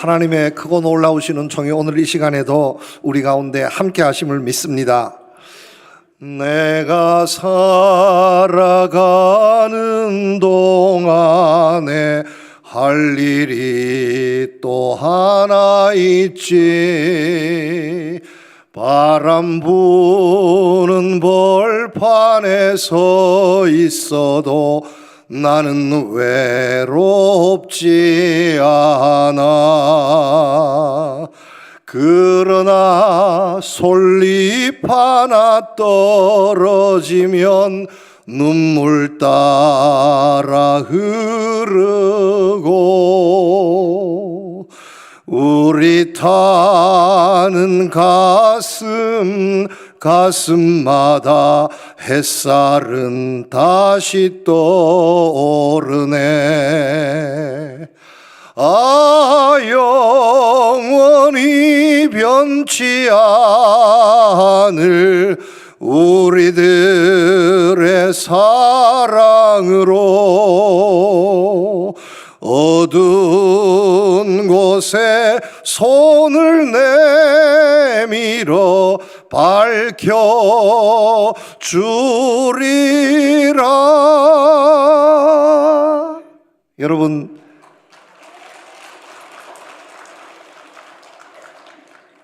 하나님의 크고 놀라우시는 종이 오늘 이 시간에도 우리 가운데 함께 하심을 믿습니다. 내가 살아가는 동안에 할 일이 또 하나 있지. 바람 부는 벌판에 서 있어도 나는 외롭지 않아. 그러나 솔잎 하나 떨어지면 눈물 따라 흐르고 우리 타는 가슴마다 햇살은 다시 떠오르네. 아, 영원히 변치 않을 우리들의 사랑으로 어두운 곳에 손을 내밀어 밝혀주리라. 여러분,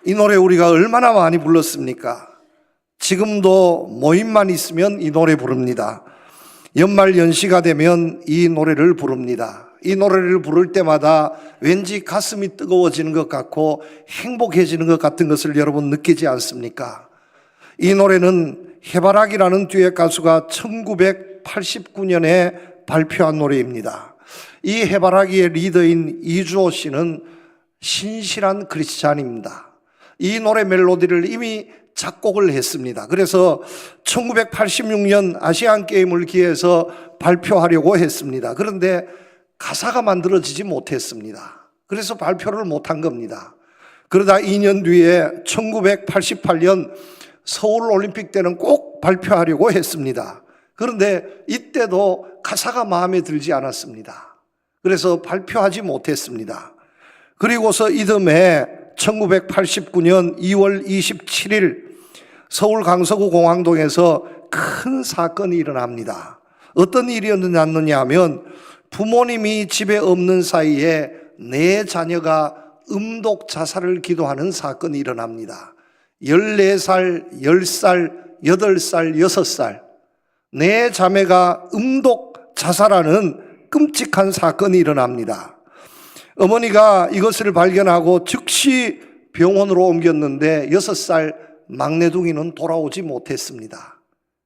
이 노래 우리가 얼마나 많이 불렀습니까? 지금도 모임만 있으면 이 노래 부릅니다. 연말 연시가 되면 이 노래를 부릅니다. 이 노래를 부를 때마다 왠지 가슴이 뜨거워지는 것 같고 행복해지는 것 같은 것을 여러분 느끼지 않습니까? 이 노래는 해바라기라는 듀엣 가수가 1989년에 발표한 노래입니다. 이 해바라기의 리더인 이주호 씨는 신실한 크리스찬입니다. 이 노래 멜로디를 이미 작곡을 했습니다. 그래서 1986년 아시안게임을 기해서 발표하려고 했습니다. 그런데 가사가 만들어지지 못했습니다. 그래서 발표를 못한 겁니다. 그러다 2년 뒤에 1988년 서울올림픽 때는 꼭 발표하려고 했습니다. 그런데 이때도 가사가 마음에 들지 않았습니다. 그래서 발표하지 못했습니다. 그리고서 이듬해 1989년 2월 27일 서울 강서구 공항동에서 큰 사건이 일어납니다. 어떤 일이었느냐 하면 부모님이 집에 없는 사이에 내 자녀가 음독 자살을 기도하는 사건이 일어납니다. 14살, 10살, 8살, 6살 내 자매가 음독 자살하는 끔찍한 사건이 일어납니다. 어머니가 이것을 발견하고 즉시 병원으로 옮겼는데 6살 막내둥이는 돌아오지 못했습니다.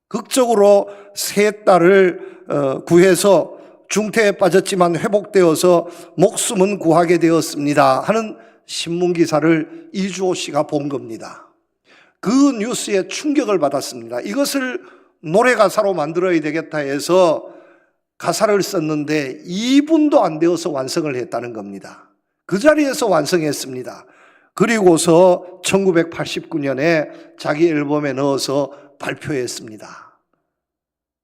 극적으로 세 딸을 구해서 중태에 빠졌지만 회복되어서 목숨은 구하게 되었습니다 하는 신문기사를 이주호 씨가 본 겁니다. 그 뉴스에 충격을 받았습니다. 이것을 노래 가사로 만들어야 되겠다 해서 가사를 썼는데 2분도 안 되어서 완성을 했다는 겁니다. 그 자리에서 완성했습니다. 그리고서 1989년에 자기 앨범에 넣어서 발표했습니다.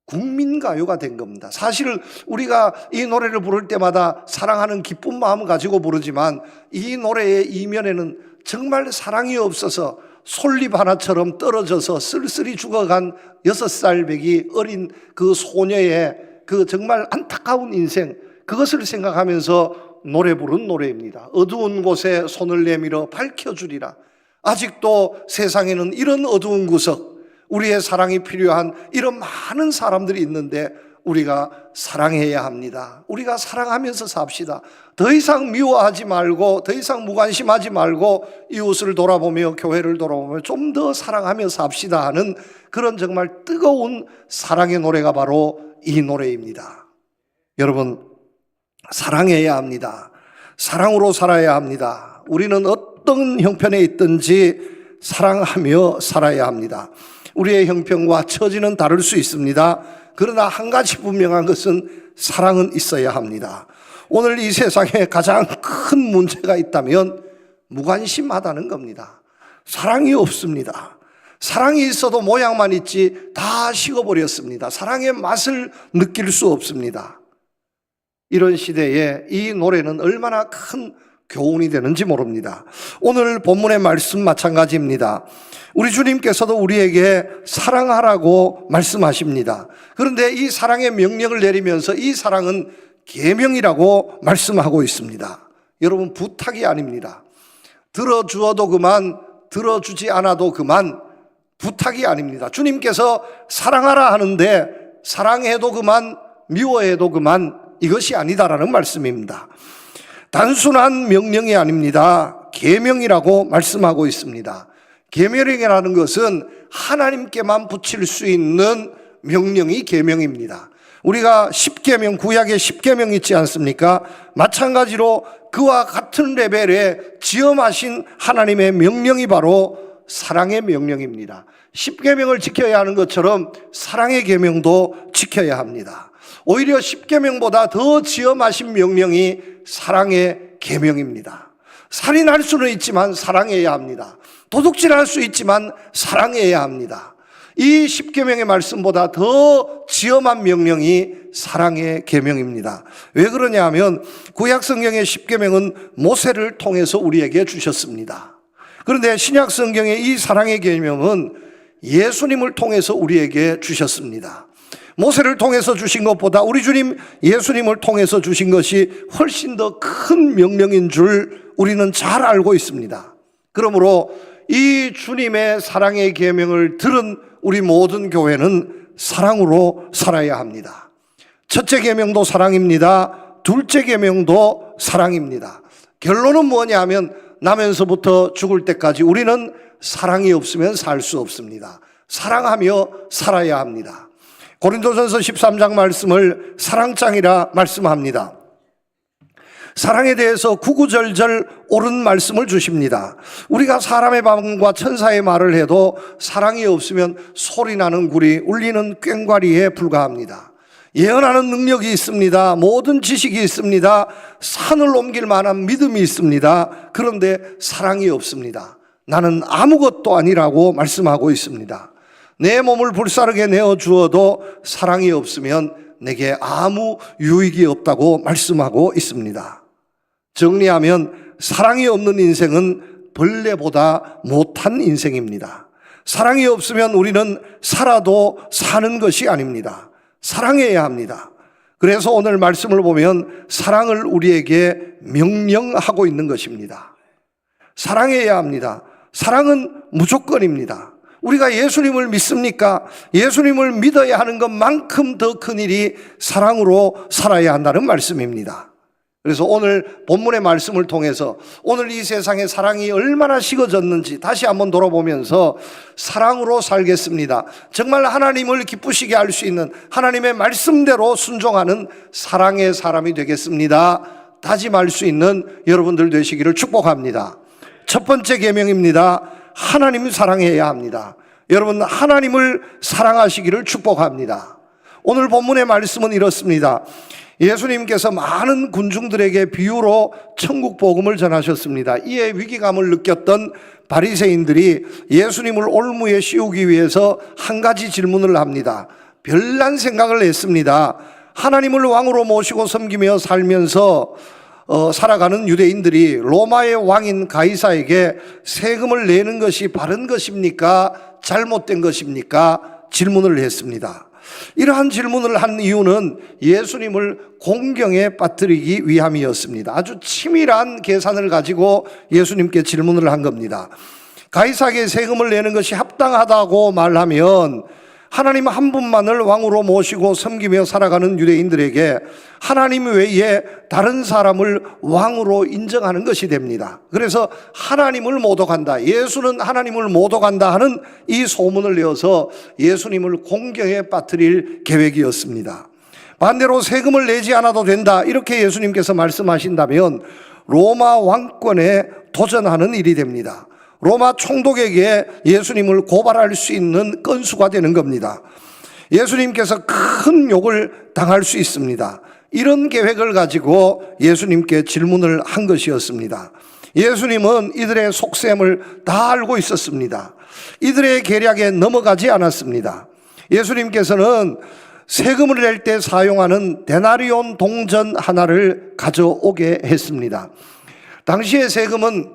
국민가요가 된 겁니다. 사실 우리가 이 노래를 부를 때마다 사랑하는 기쁜 마음을 가지고 부르지만 이 노래의 이면에는 정말 사랑이 없어서 솔잎 하나처럼 떨어져서 쓸쓸히 죽어간 6살 배기 어린 그 소녀의 그 정말 안타까운 인생, 그것을 생각하면서 노래 부른 노래입니다. 어두운 곳에 손을 내밀어 밝혀주리라. 아직도 세상에는 이런 어두운 구석, 우리의 사랑이 필요한 이런 많은 사람들이 있는데 우리가 사랑해야 합니다. 우리가 사랑하면서 삽시다. 더 이상 미워하지 말고, 더 이상 무관심하지 말고 이웃을 돌아보며 교회를 돌아보며 좀 더 사랑하며 삽시다 하는 그런 정말 뜨거운 사랑의 노래가 바로 이 노래입니다. 여러분, 사랑해야 합니다. 사랑으로 살아야 합니다. 우리는 어떤 형편에 있든지 사랑하며 살아야 합니다. 우리의 형편과 처지는 다를 수 있습니다. 그러나 한 가지 분명한 것은 사랑은 있어야 합니다. 오늘 이 세상에 가장 큰 문제가 있다면 무관심하다는 겁니다. 사랑이 없습니다. 사랑이 있어도 모양만 있지 다 식어버렸습니다. 사랑의 맛을 느낄 수 없습니다. 이런 시대에 이 노래는 얼마나 큰 교훈이 되는지 모릅니다. 오늘 본문의 말씀 마찬가지입니다. 우리 주님께서도 우리에게 사랑하라고 말씀하십니다. 그런데 이 사랑의 명령을 내리면서 이 사랑은 계명이라고 말씀하고 있습니다. 여러분, 부탁이 아닙니다. 들어주어도 그만, 들어주지 않아도 그만, 부탁이 아닙니다. 주님께서 사랑하라 하는데 사랑해도 그만, 미워해도 그만, 이것이 아니다라는 말씀입니다. 단순한 명령이 아닙니다. 계명이라고 말씀하고 있습니다. 계명이라는 것은 하나님께만 붙일 수 있는 명령이 계명입니다. 우리가 십계명, 구약에 십계명 있지 않습니까? 마찬가지로 그와 같은 레벨의 지엄하신 하나님의 명령이 바로 사랑의 명령입니다. 십계명을 지켜야 하는 것처럼 사랑의 계명도 지켜야 합니다. 오히려 십계명보다 더 지엄하신 명령이 사랑의 계명입니다. 살인할 수는 있지만 사랑해야 합니다. 도둑질할 수 있지만 사랑해야 합니다. 이 십계명의 말씀보다 더 지엄한 명령이 사랑의 계명입니다. 왜 그러냐 하면 구약 성경의 십계명은 모세를 통해서 우리에게 주셨습니다. 그런데 신약 성경의 이 사랑의 계명은 예수님을 통해서 우리에게 주셨습니다. 모세를 통해서 주신 것보다 우리 주님 예수님을 통해서 주신 것이 훨씬 더 큰 명령인 줄 우리는 잘 알고 있습니다. 그러므로 이 주님의 사랑의 계명을 들은 우리 모든 교회는 사랑으로 살아야 합니다. 첫째 계명도 사랑입니다. 둘째 계명도 사랑입니다. 결론은 뭐냐 하면 나면서부터 죽을 때까지 우리는 사랑이 없으면 살 수 없습니다. 사랑하며 살아야 합니다. 고린도전서 13장 말씀을 사랑장이라 말씀합니다. 사랑에 대해서 구구절절 옳은 말씀을 주십니다. 우리가 사람의 마음과 천사의 말을 해도 사랑이 없으면 소리나는 구리, 울리는 꽹과리에 불과합니다. 예언하는 능력이 있습니다. 모든 지식이 있습니다. 산을 옮길 만한 믿음이 있습니다. 그런데 사랑이 없습니다. 나는 아무것도 아니라고 말씀하고 있습니다. 내 몸을 불사르게 내어주어도 사랑이 없으면 내게 아무 유익이 없다고 말씀하고 있습니다. 정리하면 사랑이 없는 인생은 벌레보다 못한 인생입니다. 사랑이 없으면 우리는 살아도 사는 것이 아닙니다. 사랑해야 합니다. 그래서 오늘 말씀을 보면 사랑을 우리에게 명령하고 있는 것입니다. 사랑해야 합니다. 사랑은 무조건입니다. 우리가 예수님을 믿습니까? 예수님을 믿어야 하는 것만큼 더 큰 일이 사랑으로 살아야 한다는 말씀입니다. 그래서 오늘 본문의 말씀을 통해서 오늘 이 세상에 사랑이 얼마나 식어졌는지 다시 한번 돌아보면서 사랑으로 살겠습니다. 정말 하나님을 기쁘시게 할 수 있는 하나님의 말씀대로 순종하는 사랑의 사람이 되겠습니다. 다짐할 수 있는 여러분들 되시기를 축복합니다. 첫 번째 계명입니다. 하나님 사랑해야 합니다. 여러분, 하나님을 사랑하시기를 축복합니다. 오늘 본문의 말씀은 이렇습니다. 예수님께서 많은 군중들에게 비유로 천국 복음을 전하셨습니다. 이에 위기감을 느꼈던 바리새인들이 예수님을 올무에 씌우기 위해서 한 가지 질문을 합니다. 별난 생각을 했습니다. 하나님을 왕으로 모시고 섬기며 살면서 살아가는 유대인들이 로마의 왕인 가이사에게 세금을 내는 것이 바른 것입니까? 잘못된 것입니까? 질문을 했습니다. 이러한 질문을 한 이유는 예수님을 공경에 빠뜨리기 위함이었습니다. 아주 치밀한 계산을 가지고 예수님께 질문을 한 겁니다. 가이사에게 세금을 내는 것이 합당하다고 말하면 하나님 한 분만을 왕으로 모시고 섬기며 살아가는 유대인들에게 하나님 외에 다른 사람을 왕으로 인정하는 것이 됩니다. 그래서 하나님을 모독한다, 예수는 하나님을 모독한다 하는 이 소문을 내어서 예수님을 공경에 빠뜨릴 계획이었습니다. 반대로 세금을 내지 않아도 된다 이렇게 예수님께서 말씀하신다면 로마 왕권에 도전하는 일이 됩니다. 로마 총독에게 예수님을 고발할 수 있는 건수가 되는 겁니다. 예수님께서 큰 욕을 당할 수 있습니다. 이런 계획을 가지고 예수님께 질문을 한 것이었습니다. 예수님은 이들의 속셈을 다 알고 있었습니다. 이들의 계략에 넘어가지 않았습니다. 예수님께서는 세금을 낼 때 사용하는 데나리온 동전 하나를 가져오게 했습니다. 당시의 세금은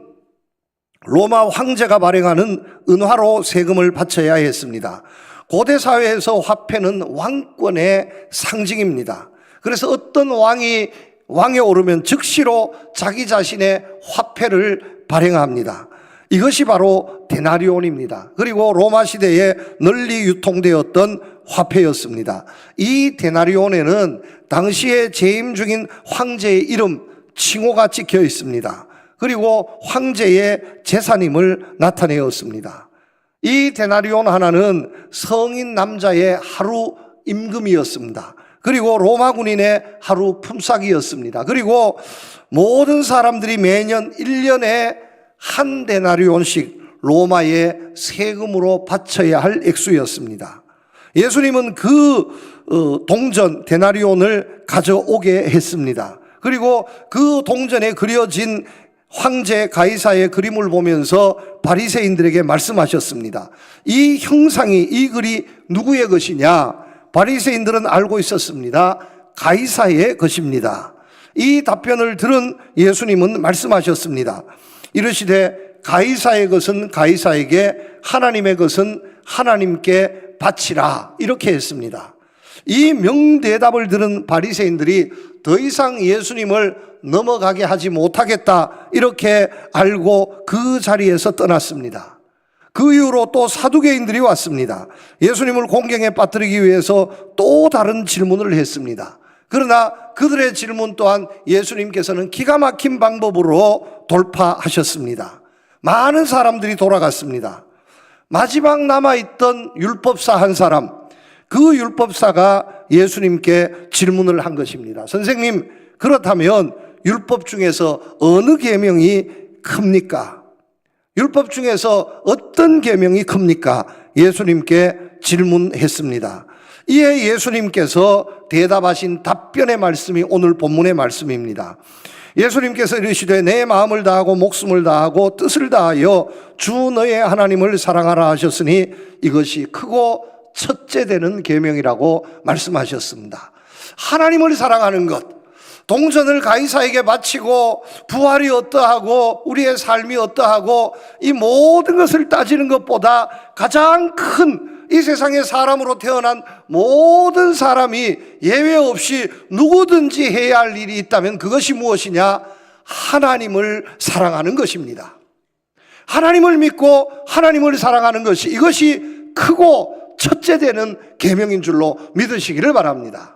로마 황제가 발행하는 은화로 세금을 바쳐야 했습니다. 고대 사회에서 화폐는 왕권의 상징입니다. 그래서 어떤 왕에 오르면 즉시로 자기 자신의 화폐를 발행합니다. 이것이 바로 데나리온입니다. 그리고 로마 시대에 널리 유통되었던 화폐였습니다. 이 데나리온에는 당시에 재임 중인 황제의 이름, 칭호가 찍혀 있습니다. 그리고 황제의 재산임을 나타내었습니다. 이 데나리온 하나는 성인 남자의 하루 임금이었습니다. 그리고 로마 군인의 하루 품삯이었습니다. 그리고 모든 사람들이 매년 1년에 한 데나리온씩 로마에 세금으로 바쳐야 할 액수였습니다. 예수님은 그 동전 데나리온을 가져오게 했습니다. 그리고 그 동전에 그려진 황제 가이사의 그림을 보면서 바리새인들에게 말씀하셨습니다. 이 형상이, 이 글이 누구의 것이냐? 바리새인들은 알고 있었습니다. 가이사의 것입니다. 이 답변을 들은 예수님은 말씀하셨습니다. 이르시되 가이사의 것은 가이사에게, 하나님의 것은 하나님께 바치라, 이렇게 했습니다. 이 명대답을 들은 바리새인들이 더 이상 예수님을 넘어가게 하지 못하겠다, 이렇게 알고 그 자리에서 떠났습니다. 그 이후로 또 사두개인들이 왔습니다. 예수님을 공경에 빠뜨리기 위해서 또 다른 질문을 했습니다. 그러나 그들의 질문 또한 예수님께서는 기가 막힌 방법으로 돌파하셨습니다. 많은 사람들이 돌아갔습니다. 마지막 남아있던 율법사 한 사람, 그 율법사가 예수님께 질문을 한 것입니다. 선생님, 그렇다면 율법 중에서 어느 계명이 큽니까? 율법 중에서 어떤 계명이 큽니까? 예수님께 질문했습니다. 이에 예수님께서 대답하신 답변의 말씀이 오늘 본문의 말씀입니다. 예수님께서 이르시되 내 마음을 다하고 목숨을 다하고 뜻을 다하여 주 너의 하나님을 사랑하라 하셨으니 이것이 크고 첫째 되는 계명이라고 말씀하셨습니다. 하나님을 사랑하는 것, 동전을 가이사에게 바치고 부활이 어떠하고 우리의 삶이 어떠하고 이 모든 것을 따지는 것보다 가장 큰, 이 세상에 사람으로 태어난 모든 사람이 예외 없이 누구든지 해야 할 일이 있다면 그것이 무엇이냐? 하나님을 사랑하는 것입니다. 하나님을 믿고 하나님을 사랑하는 것이, 이것이 크고 첫째 되는 계명인 줄로 믿으시기를 바랍니다.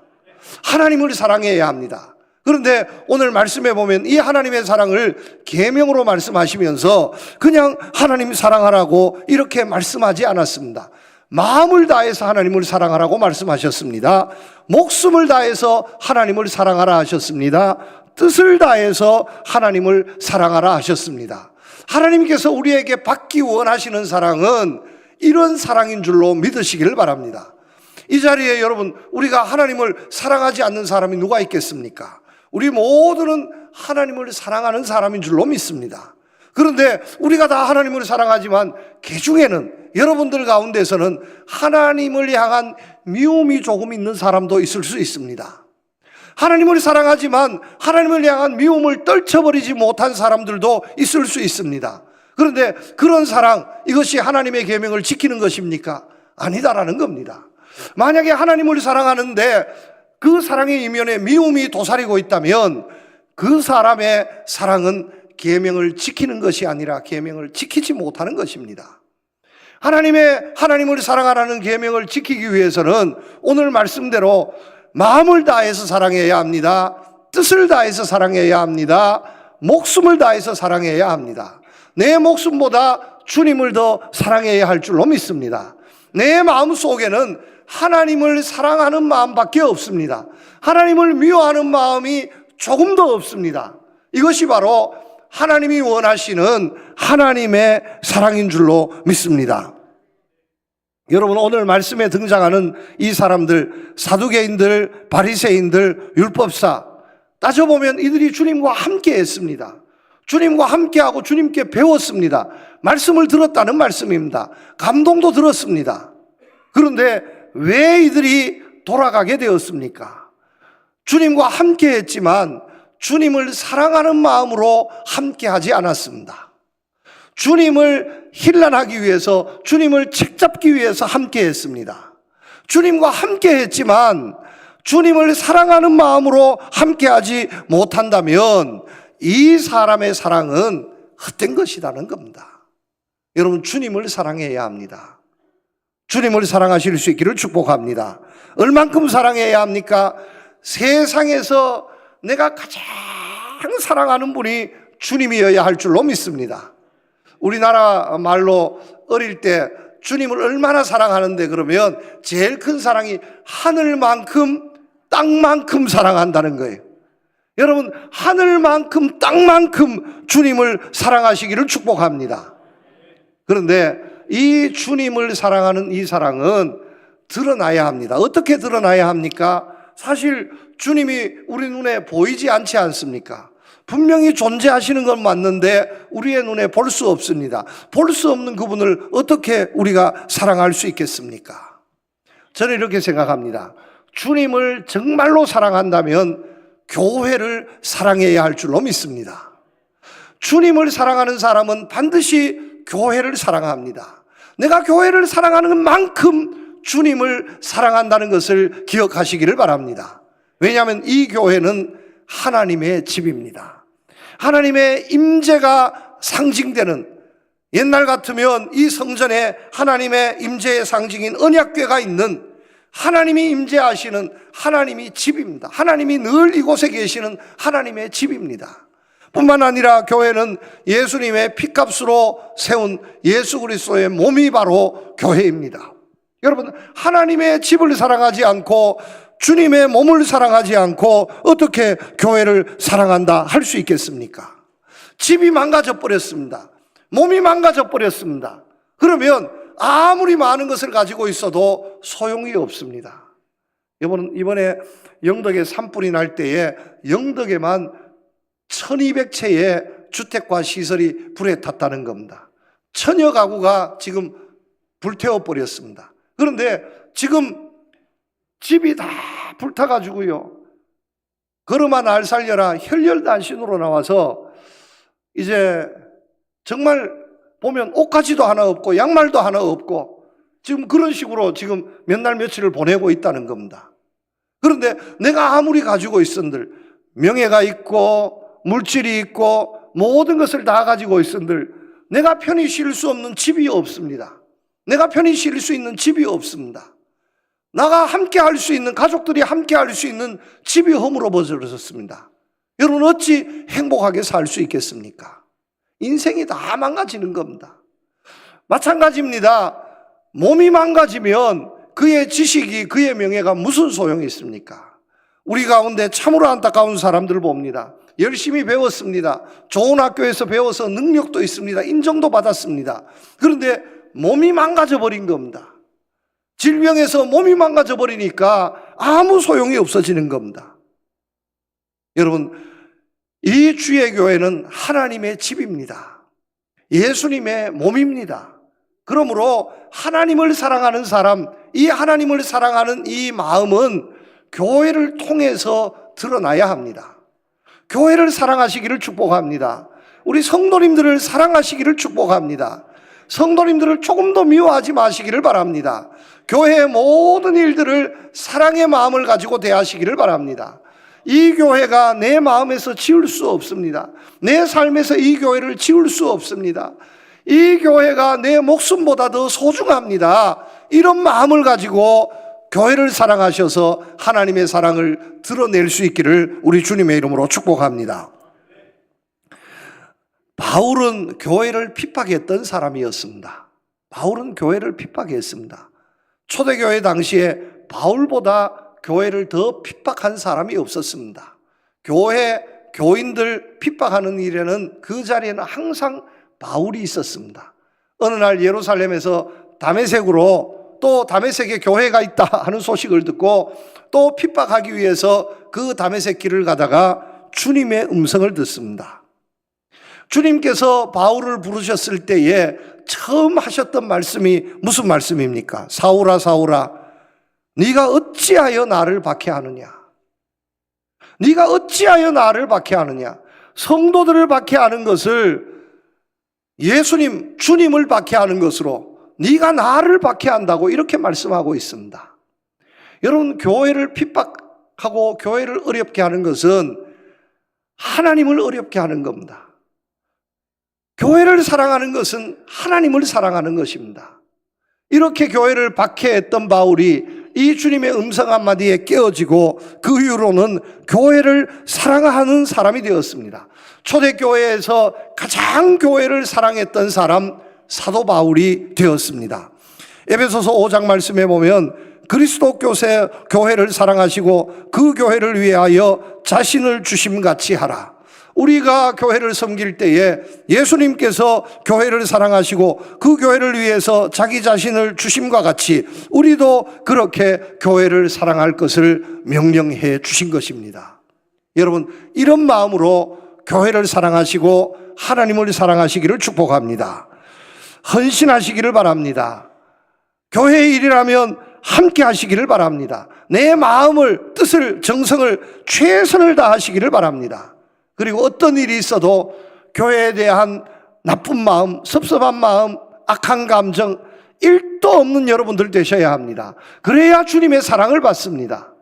하나님을 사랑해야 합니다. 그런데 오늘 말씀해 보면 이 하나님의 사랑을 계명으로 말씀하시면서 그냥 하나님 사랑하라고 이렇게 말씀하지 않았습니다. 마음을 다해서 하나님을 사랑하라고 말씀하셨습니다. 목숨을 다해서 하나님을 사랑하라 하셨습니다. 뜻을 다해서 하나님을 사랑하라 하셨습니다. 하나님께서 우리에게 받기 원하시는 사랑은 이런 사랑인 줄로 믿으시기를 바랍니다. 이 자리에 여러분, 우리가 하나님을 사랑하지 않는 사람이 누가 있겠습니까? 우리 모두는 하나님을 사랑하는 사람인 줄로 믿습니다. 그런데 우리가 다 하나님을 사랑하지만 그중에는, 여러분들 가운데서는 하나님을 향한 미움이 조금 있는 사람도 있을 수 있습니다. 하나님을 사랑하지만 하나님을 향한 미움을 떨쳐버리지 못한 사람들도 있을 수 있습니다. 그런데 그런 사랑, 이것이 하나님의 계명을 지키는 것입니까? 아니다라는 겁니다. 만약에 하나님을 사랑하는데 그 사랑의 이면에 미움이 도사리고 있다면 그 사람의 사랑은 계명을 지키는 것이 아니라 계명을 지키지 못하는 것입니다. 하나님을 사랑하라는 계명을 지키기 위해서는 오늘 말씀대로 마음을 다해서 사랑해야 합니다. 뜻을 다해서 사랑해야 합니다. 목숨을 다해서 사랑해야 합니다. 내 목숨보다 주님을 더 사랑해야 할 줄로 믿습니다. 내 마음 속에는 하나님을 사랑하는 마음밖에 없습니다. 하나님을 미워하는 마음이 조금 더 없습니다. 이것이 바로 하나님이 원하시는 하나님의 사랑인 줄로 믿습니다. 여러분, 오늘 말씀에 등장하는 이 사람들, 사두개인들, 바리새인들, 율법사, 따져보면 이들이 주님과 함께 했습니다. 주님과 함께하고 주님께 배웠습니다. 말씀을 들었다는 말씀입니다. 감동도 들었습니다. 그런데 왜 이들이 돌아가게 되었습니까? 주님과 함께 했지만 주님을 사랑하는 마음으로 함께하지 않았습니다. 주님을 힐난하기 위해서, 주님을 책잡기 위해서 함께했습니다. 주님과 함께했지만 주님을 사랑하는 마음으로 함께하지 못한다면 이 사람의 사랑은 헛된 것이라는 겁니다. 여러분, 주님을 사랑해야 합니다. 주님을 사랑하실 수 있기를 축복합니다. 얼만큼 사랑해야 합니까? 세상에서 내가 가장 사랑하는 분이 주님이어야 할 줄로 믿습니다. 우리나라 말로 어릴 때 주님을 얼마나 사랑하는데 그러면 제일 큰 사랑이 하늘만큼 땅만큼 사랑한다는 거예요. 여러분, 하늘만큼 땅만큼 주님을 사랑하시기를 축복합니다. 그런데 이 주님을 사랑하는 이 사랑은 드러나야 합니다. 어떻게 드러나야 합니까? 사실 주님이 우리 눈에 보이지 않지 않습니까? 분명히 존재하시는 건 맞는데 우리의 눈에 볼 수 없습니다. 볼 수 없는 그분을 어떻게 우리가 사랑할 수 있겠습니까? 저는 이렇게 생각합니다. 주님을 정말로 사랑한다면 교회를 사랑해야 할 줄로 믿습니다. 주님을 사랑하는 사람은 반드시 교회를 사랑합니다. 내가 교회를 사랑하는 만큼 주님을 사랑한다는 것을 기억하시기를 바랍니다. 왜냐하면 이 교회는 하나님의 집입니다. 하나님의 임재가 상징되는, 옛날 같으면 이 성전에 하나님의 임재의 상징인 언약궤가 있는, 하나님이 임재하시는 하나님이 집입니다. 하나님이 늘 이곳에 계시는 하나님의 집입니다. 뿐만 아니라 교회는 예수님의 피값으로 세운 예수 그리스도의 몸이 바로 교회입니다. 여러분, 하나님의 집을 사랑하지 않고 주님의 몸을 사랑하지 않고 어떻게 교회를 사랑한다 할 수 있겠습니까? 집이 망가져 버렸습니다. 몸이 망가져 버렸습니다. 그러면 아무리 많은 것을 가지고 있어도 소용이 없습니다. 이번에 영덕에 산불이 날 때에 영덕에만 1200채의 주택과 시설이 불에 탔다는 겁니다. 1000여 가구가 지금 불태워 버렸습니다. 그런데 지금 집이 다 불타가지고요, 걸음아 날 살려라 혈혈단신으로 나와서 이제 정말 보면 옷가지도 하나 없고 양말도 하나 없고 지금 그런 식으로 지금 몇 날 며칠을 보내고 있다는 겁니다. 그런데 내가 아무리 가지고 있은들, 명예가 있고 물질이 있고 모든 것을 다 가지고 있은들 내가 편히 쉴 수 없는 집이 없습니다. 내가 편히 쉴 수 있는 집이 없습니다. 나가 함께 할 수 있는, 가족들이 함께 할 수 있는 집이 허물어버렸습니다. 여러분, 어찌 행복하게 살 수 있겠습니까? 인생이 다 망가지는 겁니다. 마찬가지입니다. 몸이 망가지면 그의 지식이, 그의 명예가 무슨 소용이 있습니까? 우리 가운데 참으로 안타까운 사람들 봅니다. 열심히 배웠습니다. 좋은 학교에서 배워서 능력도 있습니다. 인정도 받았습니다. 그런데 몸이 망가져 버린 겁니다. 질병에서 몸이 망가져 버리니까 아무 소용이 없어지는 겁니다. 여러분, 이 주의 교회는 하나님의 집입니다. 예수님의 몸입니다. 그러므로 하나님을 사랑하는 사람, 이 하나님을 사랑하는 이 마음은 교회를 통해서 드러나야 합니다. 교회를 사랑하시기를 축복합니다. 우리 성도님들을 사랑하시기를 축복합니다. 성도님들을 조금 더 미워하지 마시기를 바랍니다. 교회의 모든 일들을 사랑의 마음을 가지고 대하시기를 바랍니다. 이 교회가 내 마음에서 지울 수 없습니다. 내 삶에서 이 교회를 지울 수 없습니다. 이 교회가 내 목숨보다 더 소중합니다. 이런 마음을 가지고 교회를 사랑하셔서 하나님의 사랑을 드러낼 수 있기를 우리 주님의 이름으로 축복합니다. 바울은 교회를 핍박했던 사람이었습니다. 바울은 교회를 핍박했습니다. 초대교회 당시에 바울보다 교회를 더 핍박한 사람이 없었습니다. 교회 교인들 핍박하는 일에는 그 자리에는 항상 바울이 있었습니다. 어느 날 예루살렘에서 다메섹으로, 또 다메섹에 교회가 있다 하는 소식을 듣고 또 핍박하기 위해서 그 다메섹 길을 가다가 주님의 음성을 듣습니다. 주님께서 바울을 부르셨을 때에 처음 하셨던 말씀이 무슨 말씀입니까? 사울아, 사울아, 네가 어찌하여 나를 박해하느냐? 네가 어찌하여 나를 박해하느냐? 성도들을 박해하는 것을 예수님, 주님을 박해하는 것으로 네가 나를 박해한다고 이렇게 말씀하고 있습니다. 여러분, 교회를 핍박하고 교회를 어렵게 하는 것은 하나님을 어렵게 하는 겁니다. 교회를 사랑하는 것은 하나님을 사랑하는 것입니다. 이렇게 교회를 박해했던 바울이 이 주님의 음성 한마디에 깨어지고 그 이후로는 교회를 사랑하는 사람이 되었습니다. 초대교회에서 가장 교회를 사랑했던 사람, 사도 바울이 되었습니다. 에베소서 5장 말씀에 보면 그리스도 교회를 사랑하시고 그 교회를 위하여 자신을 주심같이 하라. 우리가 교회를 섬길 때에 예수님께서 교회를 사랑하시고 그 교회를 위해서 자기 자신을 주심과 같이 우리도 그렇게 교회를 사랑할 것을 명령해 주신 것입니다. 여러분, 이런 마음으로 교회를 사랑하시고 하나님을 사랑하시기를 축복합니다. 헌신하시기를 바랍니다. 교회의 일이라면 함께 하시기를 바랍니다. 내 마음을, 뜻을, 정성을, 최선을 다하시기를 바랍니다. 그리고 어떤 일이 있어도 교회에 대한 나쁜 마음, 섭섭한 마음, 악한 감정 1도 없는 여러분들 되셔야 합니다. 그래야 주님의 사랑을 받습니다.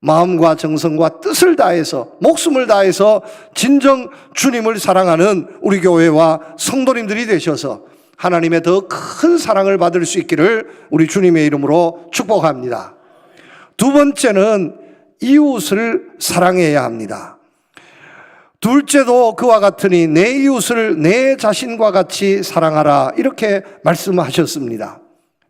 마음과 정성과 뜻을 다해서, 목숨을 다해서 진정 주님을 사랑하는 우리 교회와 성도님들이 되셔서 하나님의 더 큰 사랑을 받을 수 있기를 우리 주님의 이름으로 축복합니다. 두 번째는 이웃을 사랑해야 합니다. 둘째도 그와 같으니 내 이웃을 내 자신과 같이 사랑하라, 이렇게 말씀하셨습니다.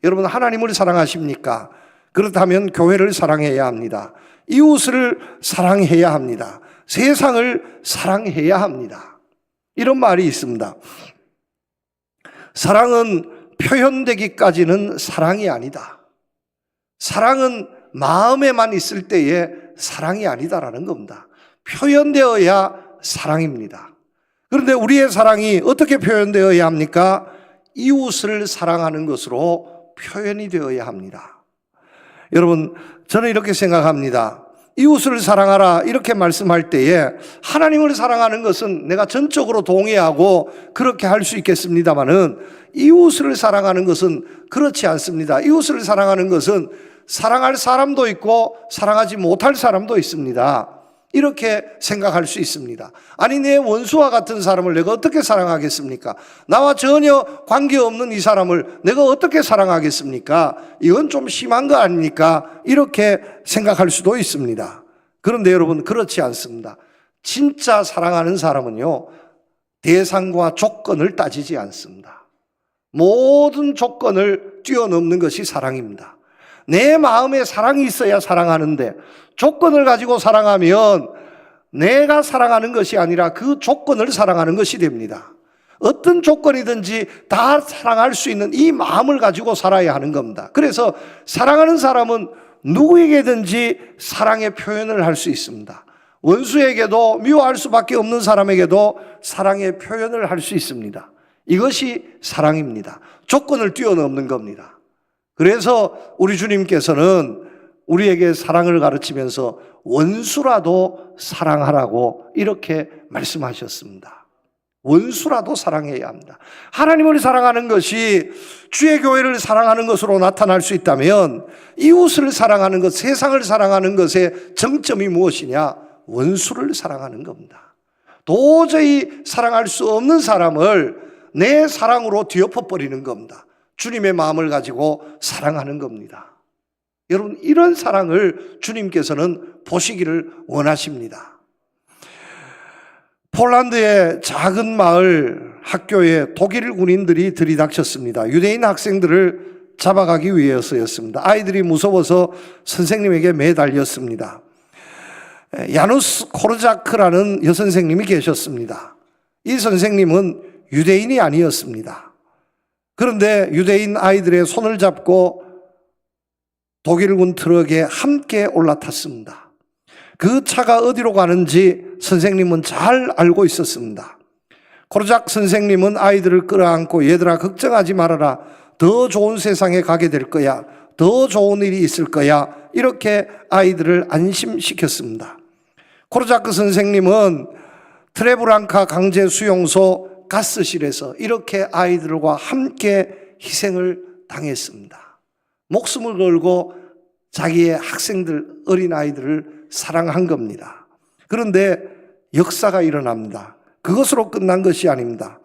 여러분, 하나님을 사랑하십니까? 그렇다면 교회를 사랑해야 합니다. 이웃을 사랑해야 합니다. 세상을 사랑해야 합니다. 이런 말이 있습니다. 사랑은 표현되기까지는 사랑이 아니다. 사랑은 마음에만 있을 때의 사랑이 아니다라는 겁니다. 표현되어야 사랑입니다. 그런데 우리의 사랑이 어떻게 표현되어야 합니까? 이웃을 사랑하는 것으로 표현이 되어야 합니다. 여러분, 저는 이렇게 생각합니다. 이웃을 사랑하라 이렇게 말씀할 때에 하나님을 사랑하는 것은 내가 전적으로 동의하고 그렇게 할 수 있겠습니다마는 이웃을 사랑하는 것은 그렇지 않습니다. 이웃을 사랑하는 것은 사랑할 사람도 있고 사랑하지 못할 사람도 있습니다. 이렇게 생각할 수 있습니다. 아니, 내 원수와 같은 사람을 내가 어떻게 사랑하겠습니까? 나와 전혀 관계없는 이 사람을 내가 어떻게 사랑하겠습니까? 이건 좀 심한 거 아닙니까? 이렇게 생각할 수도 있습니다. 그런데 여러분, 그렇지 않습니다. 진짜 사랑하는 사람은요, 대상과 조건을 따지지 않습니다. 모든 조건을 뛰어넘는 것이 사랑입니다. 내 마음에 사랑이 있어야 사랑하는데 조건을 가지고 사랑하면 내가 사랑하는 것이 아니라 그 조건을 사랑하는 것이 됩니다. 어떤 조건이든지 다 사랑할 수 있는 이 마음을 가지고 살아야 하는 겁니다. 그래서 사랑하는 사람은 누구에게든지 사랑의 표현을 할 수 있습니다. 원수에게도, 미워할 수밖에 없는 사람에게도 사랑의 표현을 할 수 있습니다. 이것이 사랑입니다. 조건을 뛰어넘는 겁니다. 그래서 우리 주님께서는 우리에게 사랑을 가르치면서 원수라도 사랑하라고 이렇게 말씀하셨습니다. 원수라도 사랑해야 합니다. 하나님을 사랑하는 것이 주의 교회를 사랑하는 것으로 나타날 수 있다면 이웃을 사랑하는 것, 세상을 사랑하는 것의 정점이 무엇이냐? 원수를 사랑하는 겁니다. 도저히 사랑할 수 없는 사람을 내 사랑으로 뒤엎어버리는 겁니다. 주님의 마음을 가지고 사랑하는 겁니다. 여러분, 이런 사랑을 주님께서는 보시기를 원하십니다. 폴란드의 작은 마을 학교에 독일 군인들이 들이닥쳤습니다. 유대인 학생들을 잡아가기 위해서였습니다. 아이들이 무서워서 선생님에게 매달렸습니다. 야누스 코르자크라는 여선생님이 계셨습니다. 이 선생님은 유대인이 아니었습니다. 그런데 유대인 아이들의 손을 잡고 독일군 트럭에 함께 올라탔습니다. 그 차가 어디로 가는지 선생님은 잘 알고 있었습니다. 코르작 선생님은 아이들을 끌어안고 얘들아 걱정하지 말아라. 더 좋은 세상에 가게 될 거야. 더 좋은 일이 있을 거야. 이렇게 아이들을 안심시켰습니다. 코르자크 선생님은 트레브랑카 강제 수용소 가스실에서 이렇게 아이들과 함께 희생을 당했습니다. 목숨을 걸고 자기의 학생들, 어린아이들을 사랑한 겁니다. 그런데 역사가 일어납니다. 그것으로 끝난 것이 아닙니다.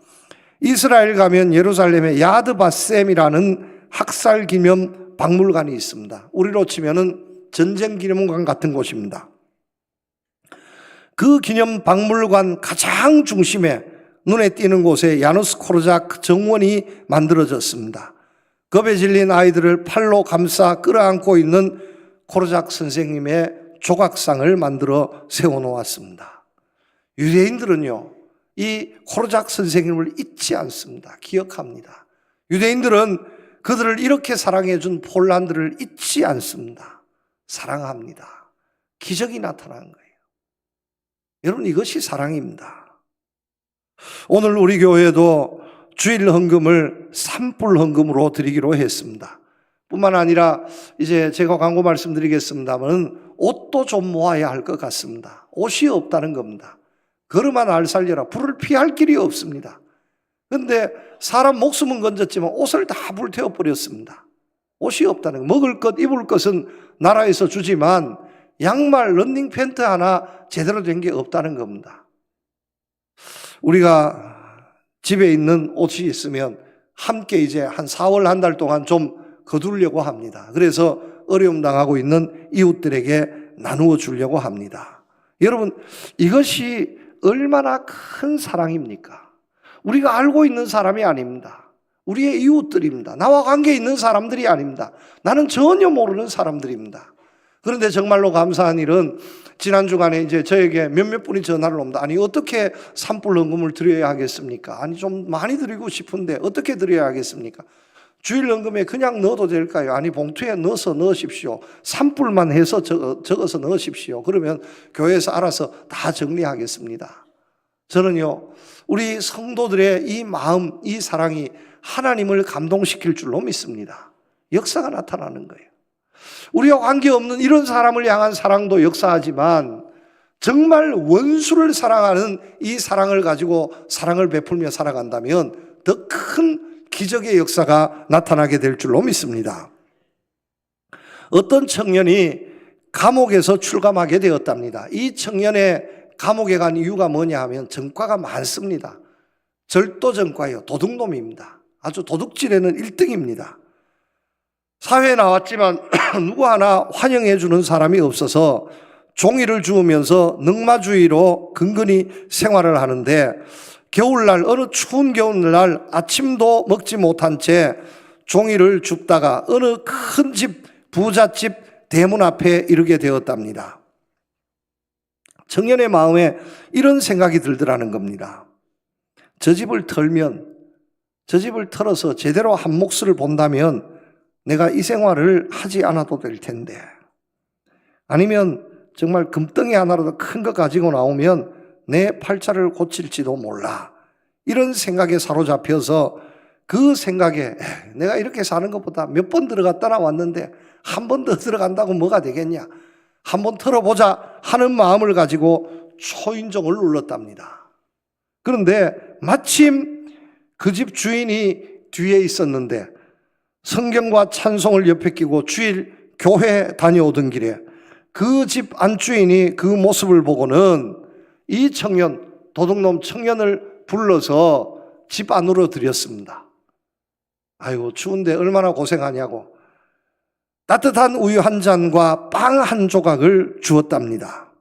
이스라엘 가면 예루살렘에 야드 바셈이라는 학살 기념 박물관이 있습니다. 우리로 치면은 전쟁 기념관 같은 곳입니다. 그 기념 박물관 가장 중심에 눈에 띄는 곳에 야누스 코르자크 정원이 만들어졌습니다. 겁에 질린 아이들을 팔로 감싸 끌어안고 있는 코르자크 선생님의 조각상을 만들어 세워놓았습니다. 유대인들은요, 이 코르자크 선생님을 잊지 않습니다. 기억합니다. 유대인들은 그들을 이렇게 사랑해준 폴란드를 잊지 않습니다. 사랑합니다. 기적이 나타난 거예요. 여러분, 이것이 사랑입니다. 오늘 우리 교회도 주일 헌금을 산불 헌금으로 드리기로 했습니다. 뿐만 아니라 이제 제가 광고 말씀드리겠습니다만 옷도 좀 모아야 할 것 같습니다. 옷이 없다는 겁니다. 걸음아 날 살려라. 불을 피할 길이 없습니다. 그런데 사람 목숨은 건졌지만 옷을 다 불태워버렸습니다. 옷이 없다는 거. 먹을 것, 입을 것은 나라에서 주지만 양말, 런닝 팬트 하나 제대로 된 게 없다는 겁니다. 우리가 집에 있는 옷이 있으면 함께 이제 한 4월 한 달 동안 좀 거두려고 합니다. 그래서 어려움 당하고 있는 이웃들에게 나누어 주려고 합니다. 여러분, 이것이 얼마나 큰 사랑입니까? 우리가 알고 있는 사람이 아닙니다. 우리의 이웃들입니다. 나와 관계 있는 사람들이 아닙니다. 나는 전혀 모르는 사람들입니다. 그런데 정말로 감사한 일은 지난 주간에 이제 저에게 몇몇 분이 전화를 옵니다. 아니, 어떻게 산불 헌금을 드려야 하겠습니까? 아니, 좀 많이 드리고 싶은데 어떻게 드려야 하겠습니까? 주일 헌금에 그냥 넣어도 될까요? 아니, 봉투에 넣어서 넣으십시오. 산불만 해서 적어서 넣으십시오. 그러면 교회에서 알아서 다 정리하겠습니다. 저는요, 우리 성도들의 이 마음, 이 사랑이 하나님을 감동시킬 줄로 믿습니다. 역사가 나타나는 거예요. 우리와 관계없는 이런 사람을 향한 사랑도 역사하지만 정말 원수를 사랑하는 이 사랑을 가지고 사랑을 베풀며 살아간다면 더 큰 기적의 역사가 나타나게 될 줄로 믿습니다. 어떤 청년이 감옥에서 출감하게 되었답니다. 이 청년의 감옥에 간 이유가 뭐냐 하면 전과가 많습니다. 절도 전과예요. 도둑놈입니다. 아주 도둑질에는 1등입니다. 사회에 나왔지만 누구 하나 환영해 주는 사람이 없어서 종이를 주우면서 늑마주의로 근근히 생활을 하는데 겨울날, 어느 추운 겨울날 아침도 먹지 못한 채 종이를 줍다가 어느 큰 집, 부잣집 대문 앞에 이르게 되었답니다. 청년의 마음에 이런 생각이 들더라는 겁니다. 저 집을 털면, 저 집을 털어서 제대로 한 몫을 본다면 내가 이 생활을 하지 않아도 될 텐데, 아니면 정말 금덩이 하나라도 큰 거 가지고 나오면 내 팔자를 고칠지도 몰라. 이런 생각에 사로잡혀서 그 생각에 내가 이렇게 사는 것보다 몇 번 들어갔다 나왔는데 한 번 더 들어간다고 뭐가 되겠냐, 한번 털어보자 하는 마음을 가지고 초인종을 눌렀답니다. 그런데 마침 그 집 주인이 뒤에 있었는데 성경과 찬송을 옆에 끼고 주일 교회 다녀오던 길에 그 집 안주인이 그 모습을 보고는 이 청년, 도둑놈 청년을 불러서 집 안으로 들였습니다. 아이고, 추운데 얼마나 고생하냐고 따뜻한 우유 한 잔과 빵 한 조각을 주었답니다.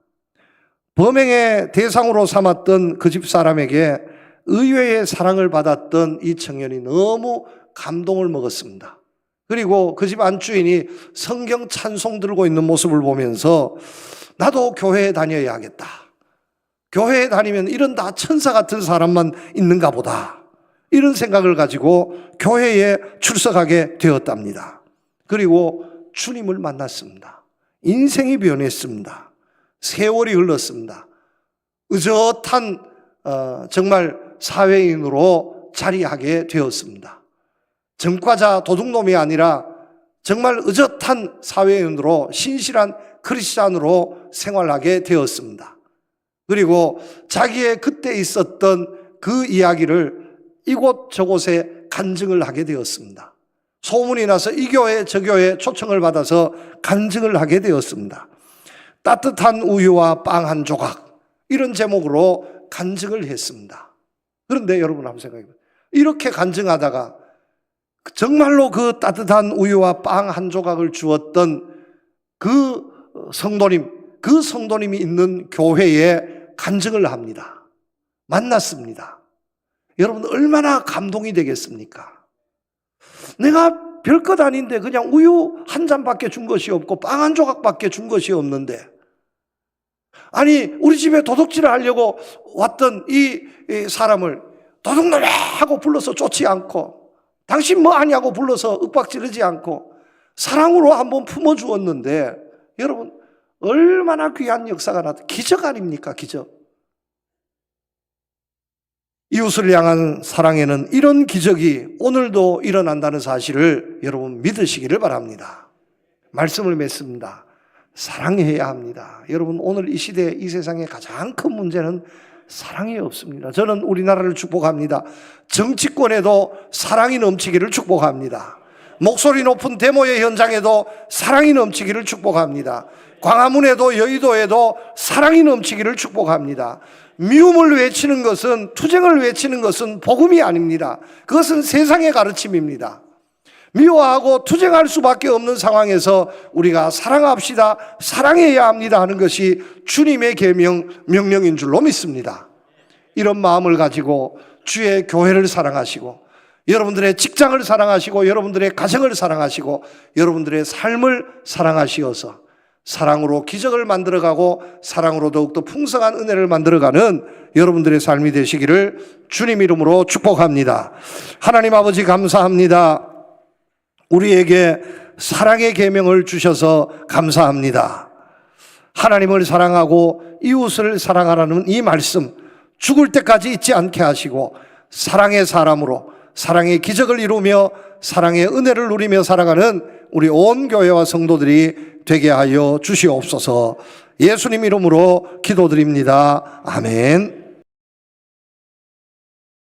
범행의 대상으로 삼았던 그 집 사람에게 의외의 사랑을 받았던 이 청년이 너무 감동을 먹었습니다. 그리고 그 집 안주인이 성경 찬송 들고 있는 모습을 보면서 나도 교회에 다녀야겠다. 교회에 다니면 이런 다 천사 같은 사람만 있는가 보다. 이런 생각을 가지고 교회에 출석하게 되었답니다. 그리고 주님을 만났습니다. 인생이 변했습니다. 세월이 흘렀습니다. 의젓한 정말 사회인으로 자리하게 되었습니다. 전과자 도둑놈이 아니라 정말 의젓한 사회인으로 신실한 크리스찬으로 생활하게 되었습니다. 그리고 자기의 그때 있었던 그 이야기를 이곳저곳에 간증을 하게 되었습니다. 소문이 나서 이 교회 저 교회 초청을 받아서 간증을 하게 되었습니다. 따뜻한 우유와 빵 한 조각, 이런 제목으로 간증을 했습니다. 그런데 여러분 한번 생각해 보세요. 이렇게 간증하다가 정말로 그 따뜻한 우유와 빵 한 조각을 주었던 그 성도님이 있는 교회에 간증을 합니다. 만났습니다. 여러분 얼마나 감동이 되겠습니까? 내가 별것 아닌데 그냥 우유 한 잔밖에 준 것이 없고 빵 한 조각밖에 준 것이 없는데, 아니 우리 집에 도둑질을 하려고 왔던 이 사람을 도둑놈아 하고 불러서 쫓지 않고, 당신 뭐 하냐고 불러서 윽박지르지 않고 사랑으로 한번 품어주었는데, 여러분 얼마나 귀한 역사가 나왔다. 기적 아닙니까? 기적. 이웃을 향한 사랑에는 이런 기적이 오늘도 일어난다는 사실을 여러분 믿으시기를 바랍니다. 말씀을 맺습니다. 사랑해야 합니다. 여러분 오늘 이 시대 이 세상의 가장 큰 문제는 사랑이 없습니다. 저는 우리나라를 축복합니다. 정치권에도 사랑이 넘치기를 축복합니다. 목소리 높은 데모의 현장에도 사랑이 넘치기를 축복합니다. 광화문에도 여의도에도 사랑이 넘치기를 축복합니다. 미움을 외치는 것은, 투쟁을 외치는 것은 복음이 아닙니다. 그것은 세상의 가르침입니다. 미워하고 투쟁할 수밖에 없는 상황에서 우리가 사랑합시다, 사랑해야 합니다 하는 것이 주님의 계명, 명령인 줄로 믿습니다. 이런 마음을 가지고 주의 교회를 사랑하시고, 여러분들의 직장을 사랑하시고, 여러분들의 가정을 사랑하시고, 여러분들의 삶을 사랑하시어서 사랑으로 기적을 만들어가고 사랑으로 더욱더 풍성한 은혜를 만들어가는 여러분들의 삶이 되시기를 주님 이름으로 축복합니다. 하나님 아버지 감사합니다. 우리에게 사랑의 계명을 주셔서 감사합니다. 하나님을 사랑하고 이웃을 사랑하라는 이 말씀, 죽을 때까지 잊지 않게 하시고 사랑의 사람으로 사랑의 기적을 이루며 사랑의 은혜를 누리며 살아가는 우리 온 교회와 성도들이 되게 하여 주시옵소서. 예수님 이름으로 기도드립니다. 아멘.